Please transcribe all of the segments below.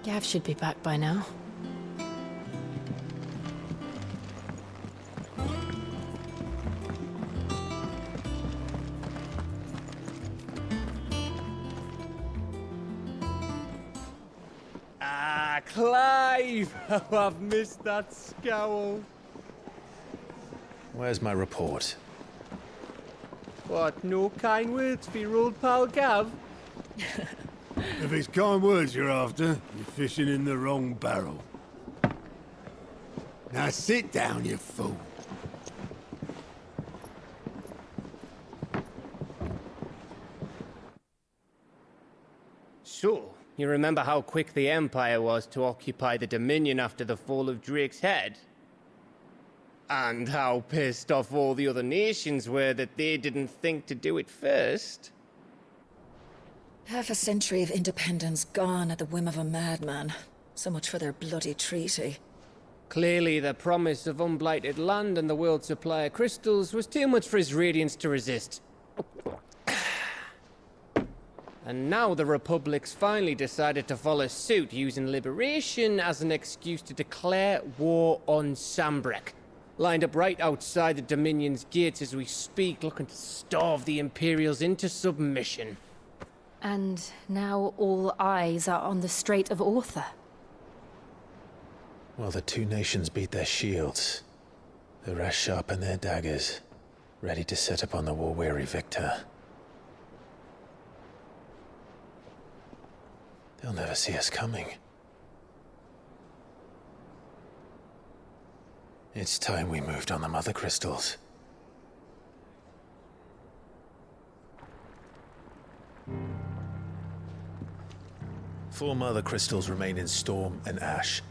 Gav should be back by now. Ah, Clive! Oh, I've missed that scowl. Where's my report? What, no kind words for your old pal Gav? If it's kind words you're after, you're fishing in the wrong barrel. Now sit down, you fool. So, you remember how quick the Empire was to occupy the Dominion after the fall of Drake's head? And how pissed off all the other nations were that they didn't think to do it first? Half a century of independence gone at the whim of a madman. So much for their bloody treaty. Clearly, the promise of unblighted land and the world's supply of crystals was too much for his radiance to resist. And now the Republic's finally decided to follow suit, using liberation as an excuse to declare war on Sambrek. Lined up right outside the Dominion's gates as we speak, looking to starve the Imperials into submission. And now all eyes are on the Strait of Author. Well, the two nations beat their shields. The rest sharpen their daggers, ready to set upon the war-weary victor. They'll never see us coming. It's time we moved on the Mother Crystals. Four Mother Crystals remain in Storm and Ash.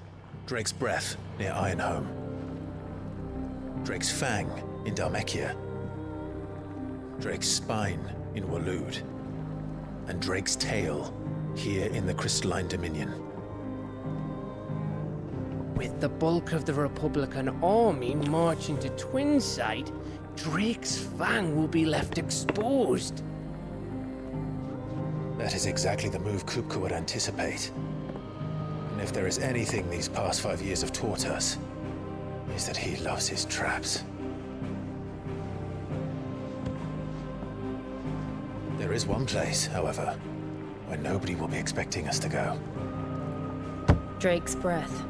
Drake's Breath near Ironhome. Drake's Fang in Dhalmekia. Drake's Spine in Waloed. And Drake's Tail here in the Crystalline Dominion. With the bulk of the Republican army marching to Twinside, Drake's Fang will be left exposed. That is exactly the move Kupka would anticipate. And if there is anything these past 5 years have taught us, is that he loves his traps. There is one place, however, where nobody will be expecting us to go. Drake's Breath.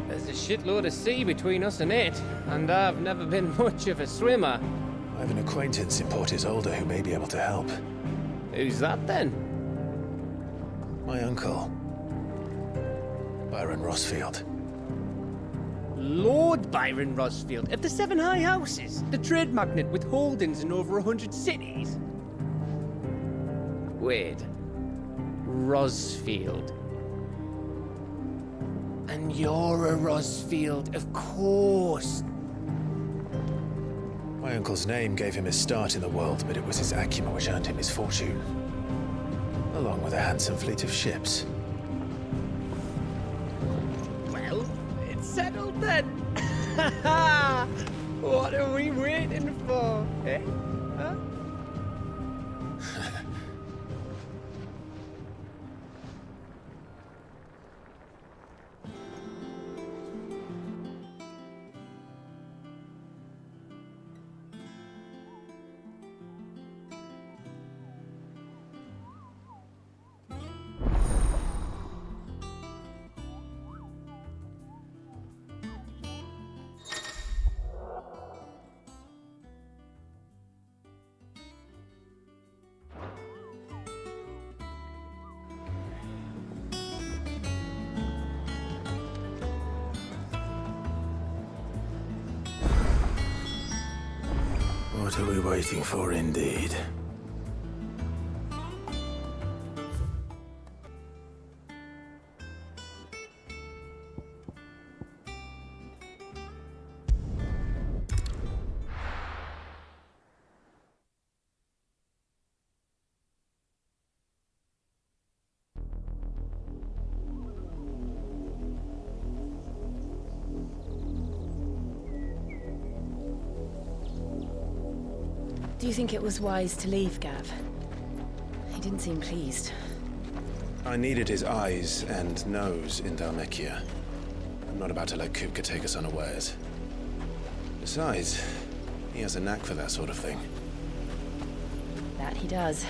There's a shitload of sea between us and it, and I've never been much of a swimmer. I have an acquaintance in Port Isolde who may be able to help. Who's that then? My uncle, Byron Rosfield. Lord Byron Rosfield of the Seven High Houses, the trade magnate with holdings in over 100 cities. Wait, Rosfield. And you're a Rosfield, of course. My uncle's name gave him his start in the world, but it was his acumen which earned him his fortune. Along with a handsome fleet of ships. Well, it's settled then. What are we waiting for, eh? Huh? What are we waiting for, indeed? Do you think it was wise to leave, Gav? He didn't seem pleased. I needed his eyes and nose in Dhalmekia. I'm not about to let Kupka take us unawares. Besides, he has a knack for that sort of thing. That he does.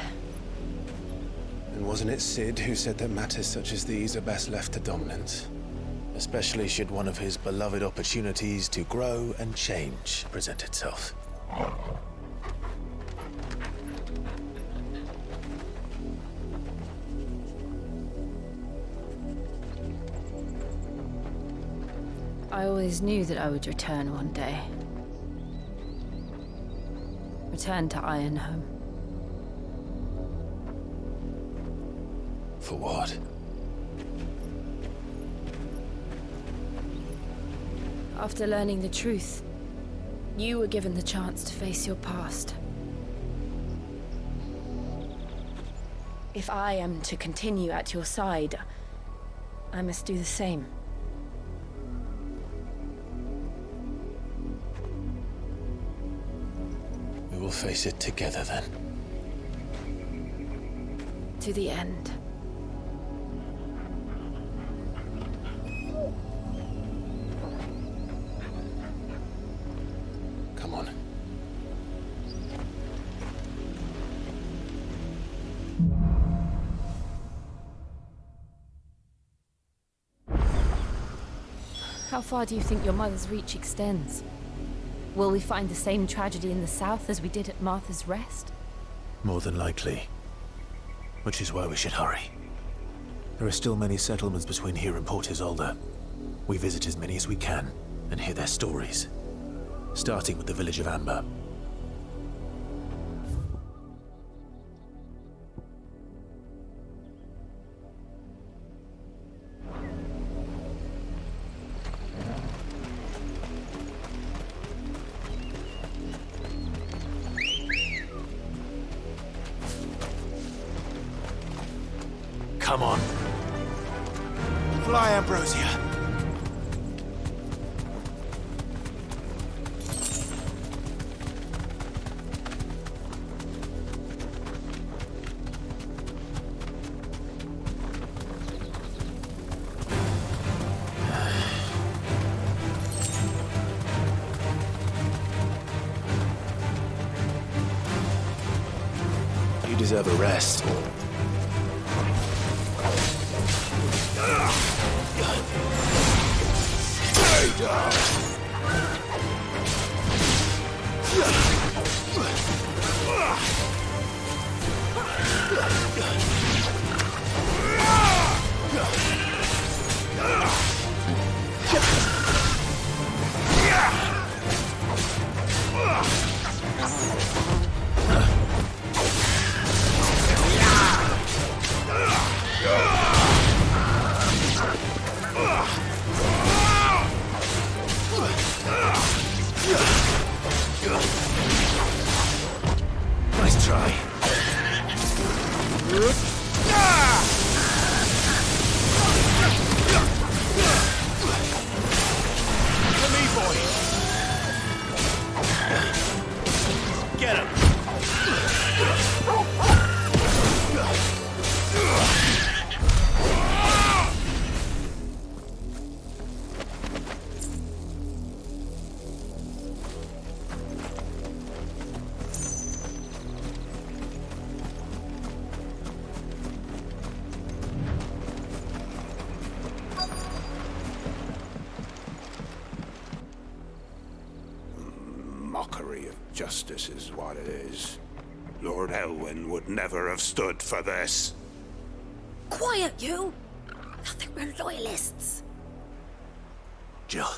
And wasn't it Sid who said that matters such as these are best left to dominance? Especially should one of his beloved opportunities to grow and change present itself. I always knew that I would return one day. Return to Ironhome. For what? After learning the truth, you were given the chance to face your past. If I am to continue at your side, I must do the same. We will face it together then. To the end. Come on. How far do you think your mother's reach extends? Will we find the same tragedy in the south as we did at Martha's Rest? More than likely. Which is why we should hurry. There are still many settlements between here and Port Isolde. We visit as many as we can and hear their stories. Starting with the village of Amber. Come on. Fly, Ambrosia. You deserve a rest. Nice try. For me, boy. Get him. Mockery of justice is what it is. Lord Elwyn would never have stood for this. Quiet, you! I think we're loyalists. Jill,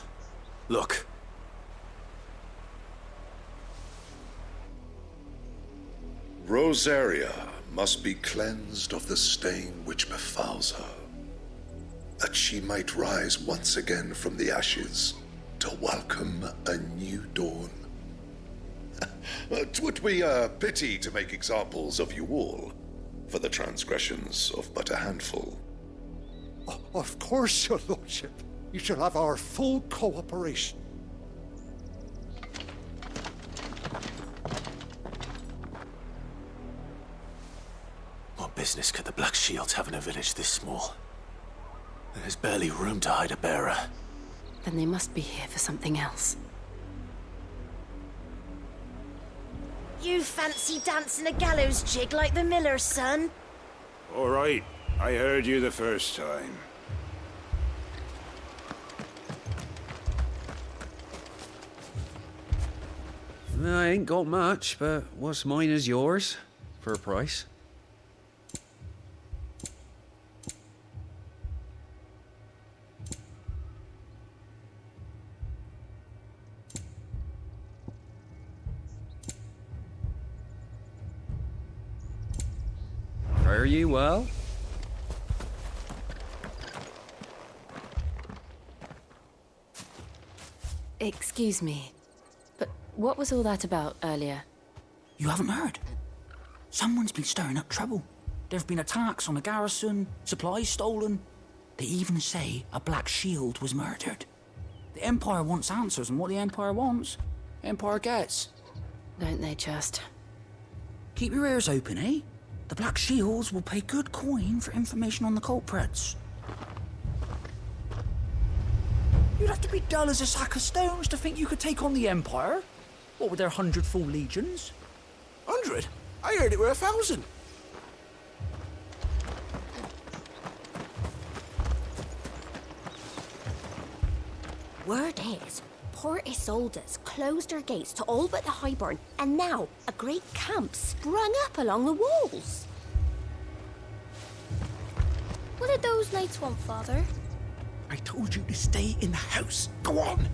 look. Rosaria must be cleansed of the stain which befouls her, that she might rise once again from the ashes to welcome a new dawn. 'Twould be a pity to make examples of you all, for the transgressions of but a handful. Of course, your lordship. You shall have our full cooperation. What business business could the Black Shields have in a village this small? There's barely room to hide a bearer. Then they must be here for something else. You fancy dancing a gallows jig like the miller's son? All right, I heard you the first time. I ain't got much, but what's mine is yours, for a price. Fare you well? Excuse me, but what was all that about earlier? You haven't heard? Someone's been stirring up trouble. There have been attacks on the garrison, supplies stolen. They even say a Black Shield was murdered. The Empire wants answers, and what the Empire wants, Empire gets. Don't they just? Keep your ears open, eh? The Black Shields will pay good coin for information on the culprits. You'd have to be dull as a sack of stones to think you could take on the Empire. What with their 100 full legions? 100? I heard it were 1,000. Word is, Port Isolde's closed her gates to all but the Highborn, and now a great camp sprung up along the walls. What did those knights want, Father? I told you to stay in the house. Go on.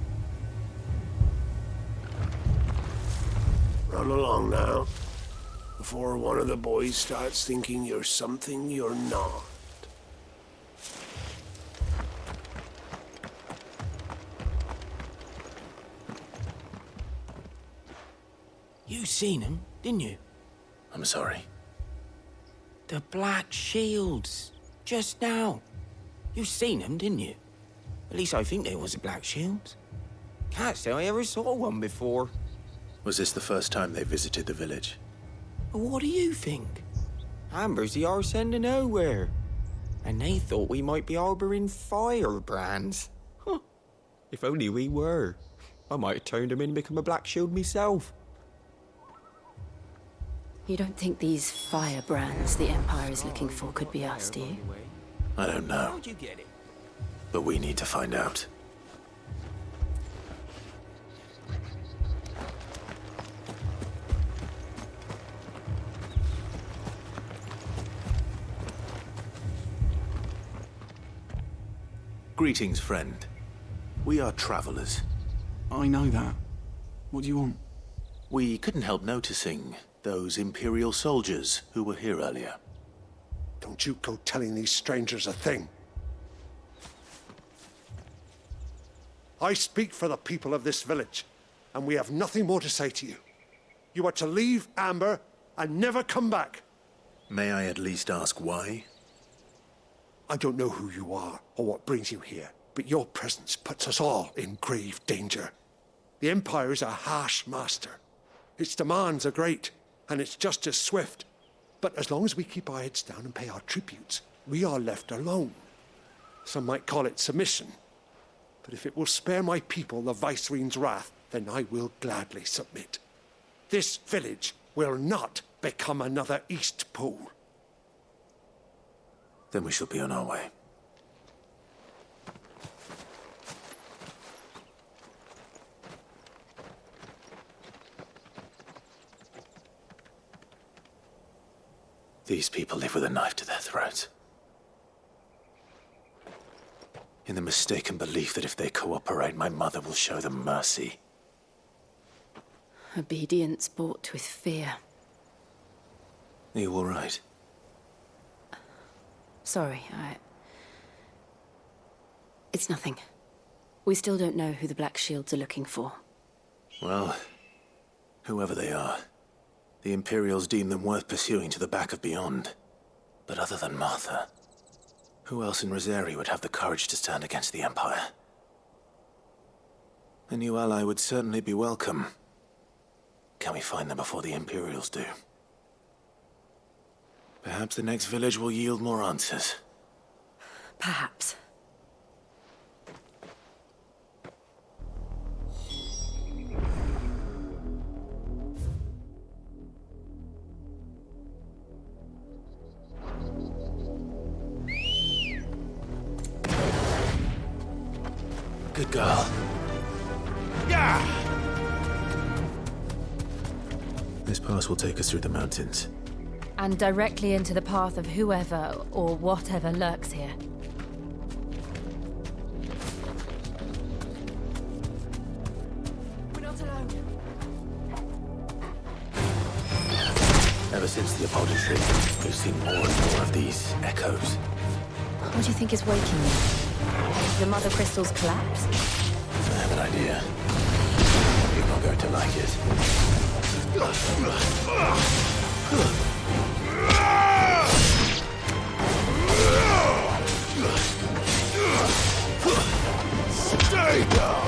Run along now, before one of the boys starts thinking you're something you're not. You seen him, didn't you? I'm sorry. The Black Shields. Just now. You seen them, didn't you? At least I think there was a Black Shield. Can't say I ever saw one before. Was this the first time they visited the village? What do you think? Amber's the arse end of nowhere. And they thought we might be harbouring firebrands. Huh. If only we were. I might have turned them in and become a Black Shield myself. You don't think these firebrands the Empire is looking for could be us, do you? I don't know. How'd you get it? But we need to find out. Greetings, friend. We are travelers. I know that. What do you want? We couldn't help noticing those Imperial soldiers who were here earlier. Don't you go telling these strangers a thing. I speak for the people of this village, and we have nothing more to say to you. You are to leave Amber and never come back. May I at least ask why? I don't know who you are or what brings you here, but your presence puts us all in grave danger. The Empire is a harsh master. Its demands are great, and its justice swift. But as long as we keep our heads down and pay our tributes, we are left alone. Some might call it submission. But if it will spare my people the Viceroy's wrath, then I will gladly submit. This village will not become another Eastpool. Then we shall be on our way. These people live with a knife to their throats. In the mistaken belief that if they cooperate, my mother will show them mercy. Obedience bought with fear. Are you all right? Sorry, It's nothing. We still don't know who the Black Shields are looking for. Well, whoever they are, the Imperials deem them worth pursuing to the back of beyond. But other than Martha, who else in Rosari would have the courage to stand against the Empire? A new ally would certainly be welcome. Can we find them before the Imperials do? Perhaps the next village will yield more answers. Perhaps. Good girl. Yeah! This pass will take us through the mountains. And directly into the path of whoever or whatever lurks here. We're not alone. Ever since the apology, we've seen more and more of these echoes. What do you think is waking you? The Mother Crystal's collapse? I have an idea. You're not going to like it. Stay down!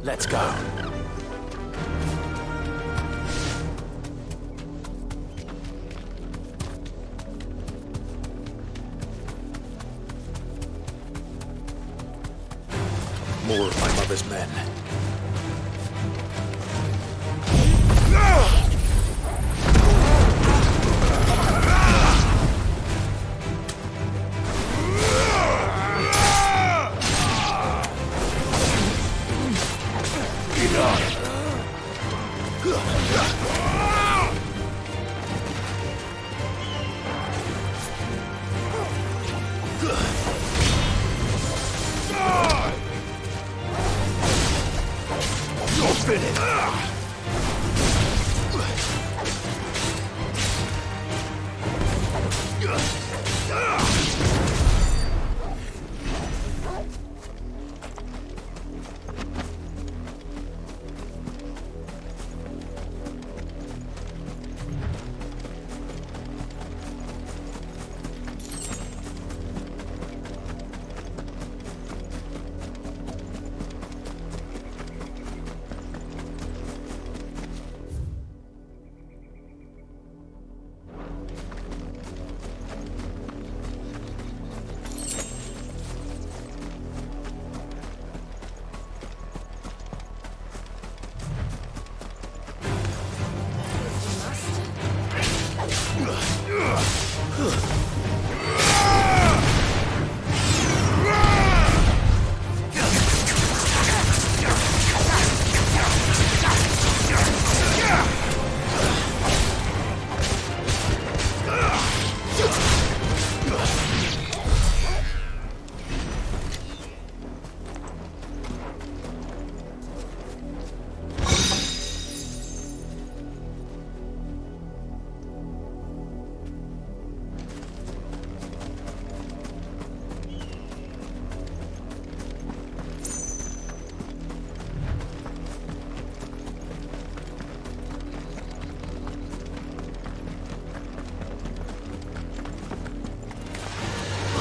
Let's go. More of my mother's men.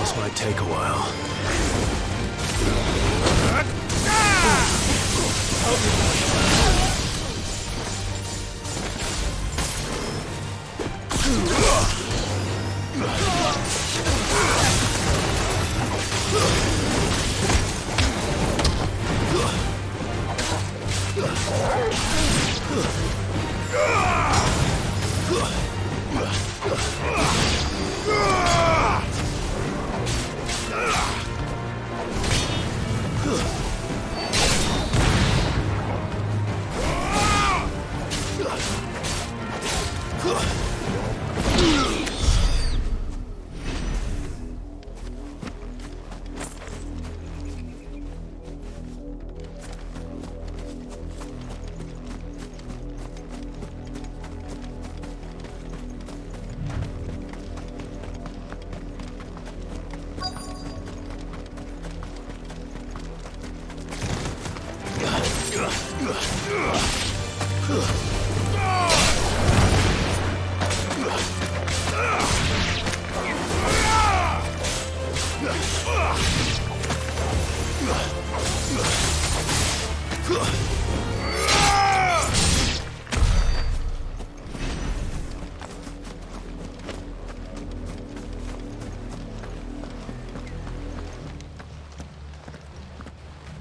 This might take a while.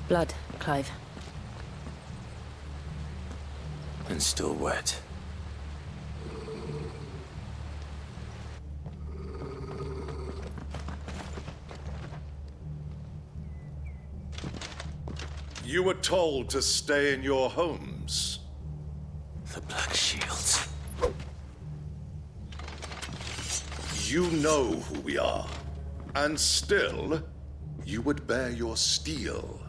Blood, Clive. And still wet. You were told to stay in your homes. The Black Shields. You know who we are. And still, you would bear your steel.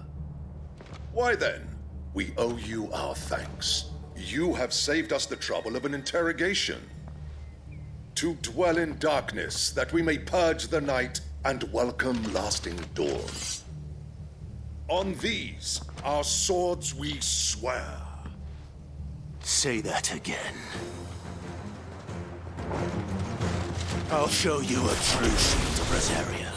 Why then? We owe you our thanks. You have saved us the trouble of an interrogation. To dwell in darkness, that we may purge the night and welcome lasting dawn. On these, our swords we swear. Say that again. I'll show you a true shield of Rosaria.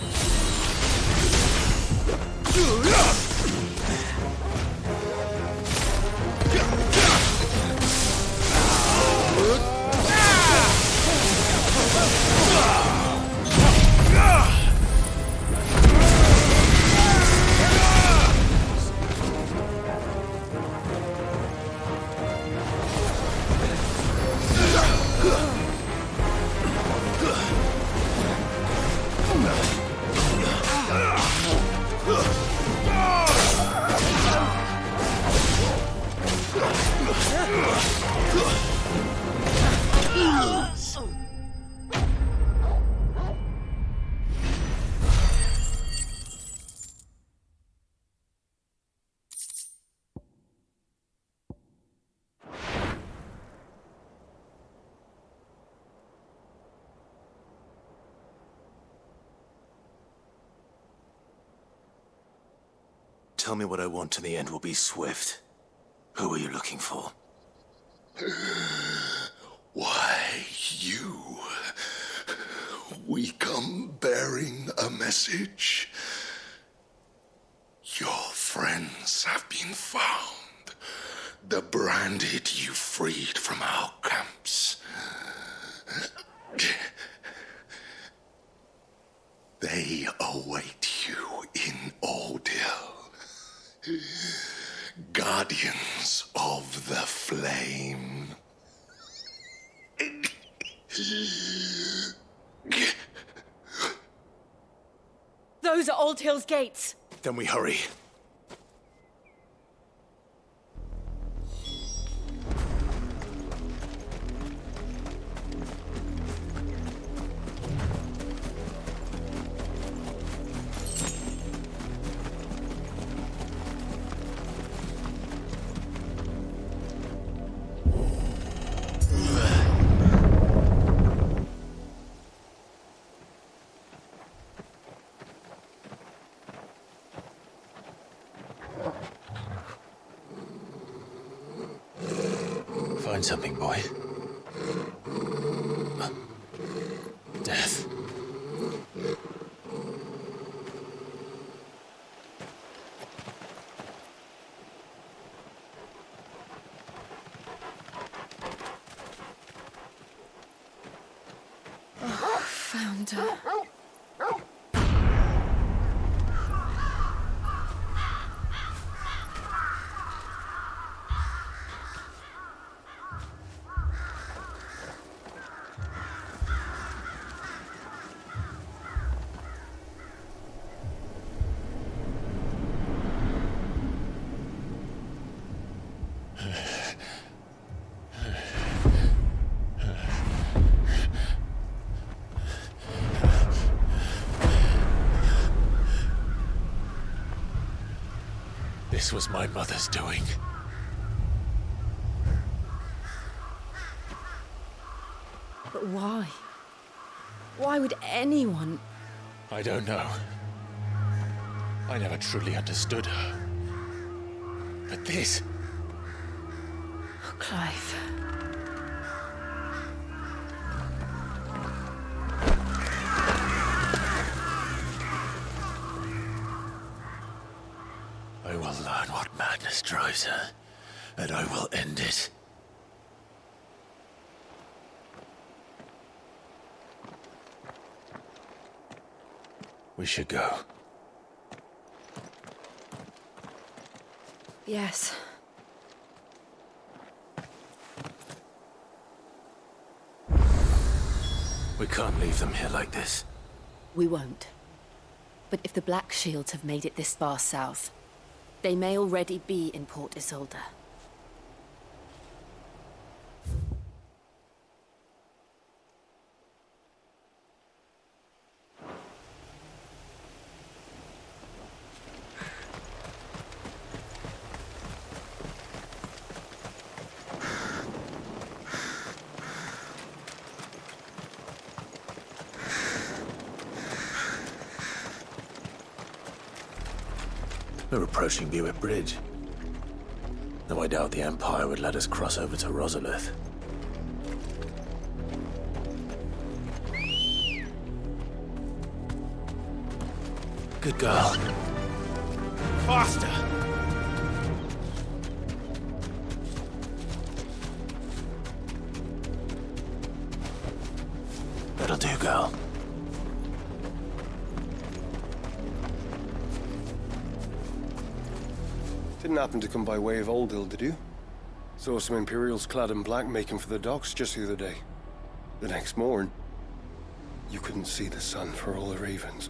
Tell me what I want and the end will be swift. Who are you looking for? Why, you. We come bearing a message. Your friends have been found. The branded you freed from our camps. They await you in Odil. Guardians of the Flame. Those are Old Hill's gates. Then we hurry. Find something, boy. Death. Found her. This was my mother's doing. But why? Why would anyone... I don't know. I never truly understood her. But this... Oh, Clive. I will learn what madness drives her, and I will end it. We should go. Yes. We can't leave them here like this. We won't. But if the Black Shields have made it this far south, they may already be in Port Isolde. We're approaching Buick Bridge. Though I doubt the Empire would let us cross over to Rosalith. Good girl. Faster! That'll do, girl. Didn't happen to come by way of Old Hill, did you? Saw some Imperials clad in black making for the docks just the other day. The next morn, you couldn't see the sun for all the ravens.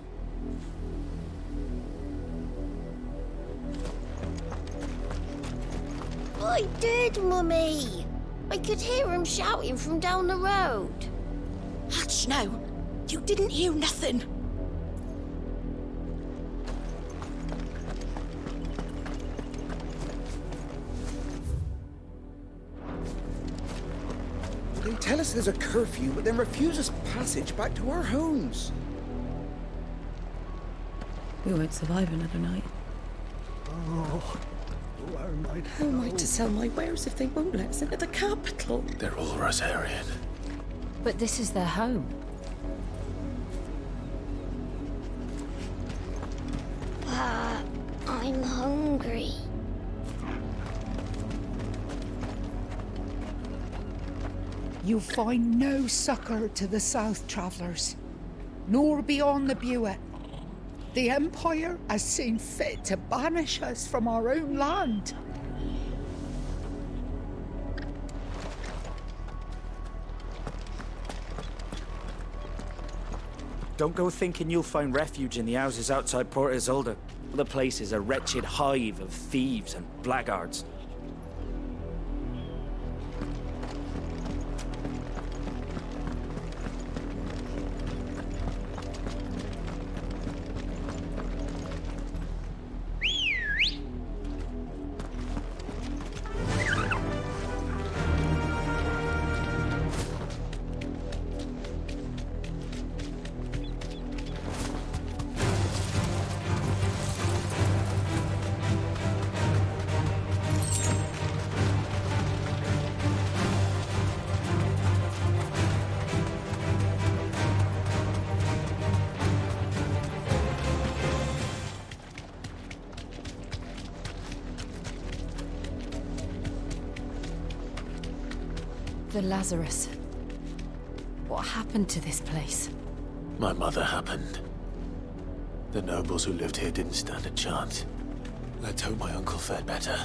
I did, Mummy. I could hear him shouting from down the road. Hutch, no. You didn't hear nothing. They tell us there's a curfew, but then refuse us passage back to our homes. We won't survive another night. Oh, our night. How am I to sell my wares if they won't let us into the capital? They're all Rosarian. But this is their home. I'm hungry. You find no succor to the South Travellers, nor beyond the Buet. The Empire has seen fit to banish us from our own land. Don't go thinking you'll find refuge in the houses outside Port Isolde. The place is a wretched hive of thieves and blackguards. The Lazarus. What happened to this place? My mother happened. The nobles who lived here didn't stand a chance. Let's hope my uncle fared better.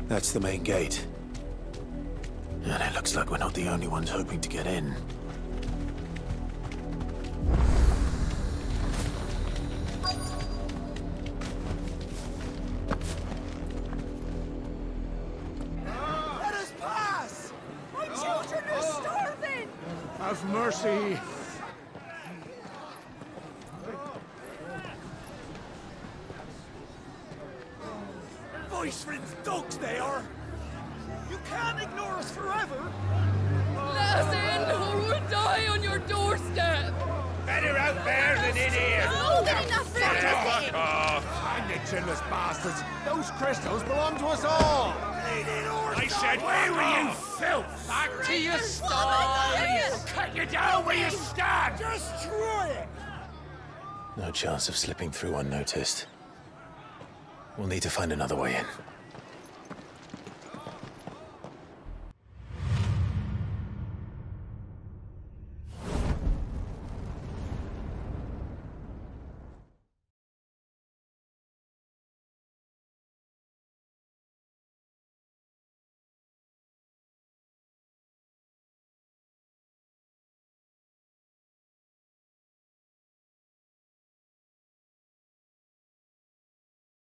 That's the main gate. And it looks like we're not the only ones hoping to get in. Have mercy. Voice-ridden dogs they are! You can't ignore us forever! Let us in, or we'll die on your doorstep! Better out there than in here! Oh, get enough for Fuck off! Hang it, chinless bastards! Those crystals belong to us all! I said, where were you, filth? Back to your sties! Cut you down where you stand! Destroy it! No chance of slipping through unnoticed. We'll need to find another way in.